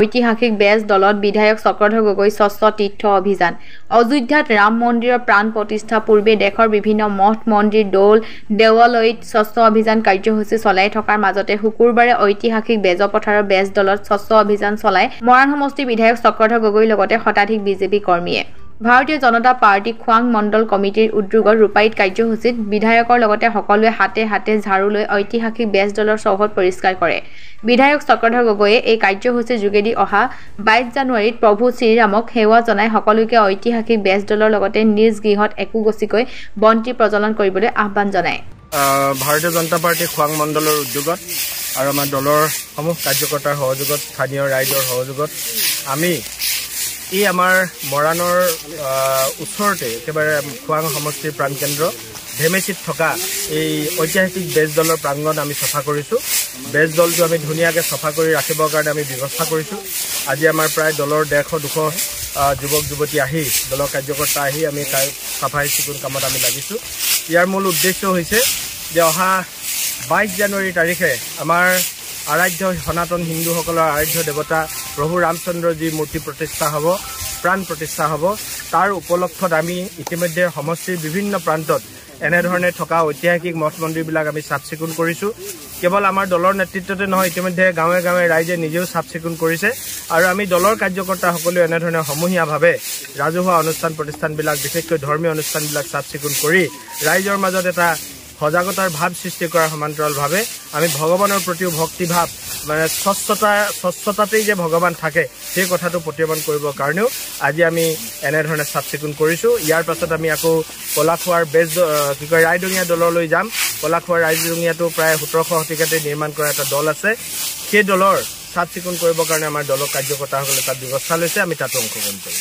ঐতিহাসিক বেজ দলত বিধায়ক চক্ৰধৰ গগৈ স্বচ্ছ তীৰ্থ অভিযান অযোধ্যাত ৰাম মন্দিৰৰ প্ৰাণ প্ৰতিষ্ঠা পূৰ্বে দেশৰ বিভিন্ন মঠ মন্দিৰ দৌল দেৱালয়ত স্বচ্ছ অভিযান কাৰ্যসূচী চলাই থকাৰ মাজতে শুকুৰবাৰে ঐতিহাসিক বেজপথাৰৰ বেজ দলত স্বচ্ছ অভিযান চলাই মৰাণ সমষ্টিৰ বিধায়ক চক্ৰধৰ গগৈৰ লগতে শতাধিক বিজেপি কৰ্মীয়ে ভাৰতীয় জনতা পাৰ্টি খোৱাং মণ্ডল কমিটিৰ উদ্যোগত ৰূপায়িত কাৰ্যসূচীত বিধায়কৰ লগতে সকলোৱে হাতে হাতে ঝাৰু লৈ ঐতিহাসিক বেজ দলৰ চৌহদ পৰিষ্কাৰ কৰে। বিধায়ক চক্ৰধৰ গগৈয়ে এই কাৰ্যসূচীৰ যোগেদি অহা 22 জানুৱাৰীত প্ৰভু শ্ৰীৰামক সেৱা জনাই সকলোকে ঐতিহাসিক বেজ দলৰ লগতে নিজ গৃহত একোগছিকৈ বন্তি প্ৰজ্বলন কৰিবলৈ আহ্বান জনায়। ভাৰতীয় জনতা পাৰ্টি খোৱাং মণ্ডলৰ উদ্যোগত আৰু আমাৰ দলৰ সমূহ কাৰ্যকৰ্তাৰ সহযোগত স্থানীয় ৰাইজৰ সহযোগত আমি এই আমাৰ মৰাণৰ ওচৰতে একেবাৰে খোৱাং সমষ্টিৰ প্ৰাণকেন্দ্ৰ ধেমেচিত থকা এই ঐতিহাসিক বেজ দলৰ প্ৰাংগণ আমি চফা কৰিছোঁ। বেজ দলটো আমি ধুনীয়াকৈ চফা কৰি ৰাখিবৰ কাৰণে আমি ব্যৱস্থা কৰিছোঁ। আজি আমাৰ প্ৰায় দলৰ 150-200 যুৱক যুৱতী আহি দলৰ কাৰ্যকৰ্তা আহি আমি চাফাই চিকুণ কামত আমি লাগিছোঁ। ইয়াৰ মূল উদ্দেশ্য হৈছে যে অহা 22 জানুৱাৰী তাৰিখে আমাৰ আৰাধ্য সনাতন হিন্দুসকলৰ আৰাধ্য দেৱতা প্ৰভু ৰামচন্দ্ৰজীৰ মূৰ্তি প্ৰতিষ্ঠা হ'ব, প্ৰাণ প্ৰতিষ্ঠা হ'ব। তাৰ উপলক্ষত আমি ইতিমধ্যে সমষ্টিৰ বিভিন্ন প্ৰান্তত এনেধৰণে থকা ঐতিহাসিক মঠ মন্দিৰবিলাক আমি চাফ চিকুণ কৰিছোঁ। কেৱল আমাৰ দলৰ নেতৃত্বতে নহয়, ইতিমধ্যে গাঁৱে গাঁৱে ৰাইজে নিজেও চাফ চিকুণ কৰিছে আৰু আমি দলৰ কাৰ্যকৰ্তাসকলেও এনেধৰণে সমূহীয়াভাৱে ৰাজহুৱা অনুষ্ঠান প্ৰতিষ্ঠানবিলাক বিশেষকৈ ধৰ্মীয় অনুষ্ঠানবিলাক চাফ চিকুণ কৰি ৰাইজৰ মাজত এটা সজাগতাৰ ভাৱ সৃষ্টি কৰাৰ সমান্তৰালভাৱে আমি ভগৱানৰ প্ৰতিও ভক্তিভাৱ মানে স্বচ্ছতাতেই যে ভগৱান থাকে সেই কথাটো প্ৰতিপালন কৰিবৰ কাৰণেও আজি আমি এনেধৰণে চাফ চিকুণ কৰিছোঁ। ইয়াৰ পাছত আমি আকৌ কলাখোৱাৰ ৰাইডঙীয়া দললৈ যাম। কলাখোৱাৰ ৰাইডঙীয়াটো প্ৰায় 1700 শতিকাতে নিৰ্মাণ কৰা এটা দল আছে। সেই দলৰ চাফ চিকুণ কৰিবৰ কাৰণে আমাৰ দলৰ কাৰ্যকৰ্তাসকলে তাত ব্যৱস্থা লৈছে, আমি তাতো অংশগ্ৰহণ কৰিম।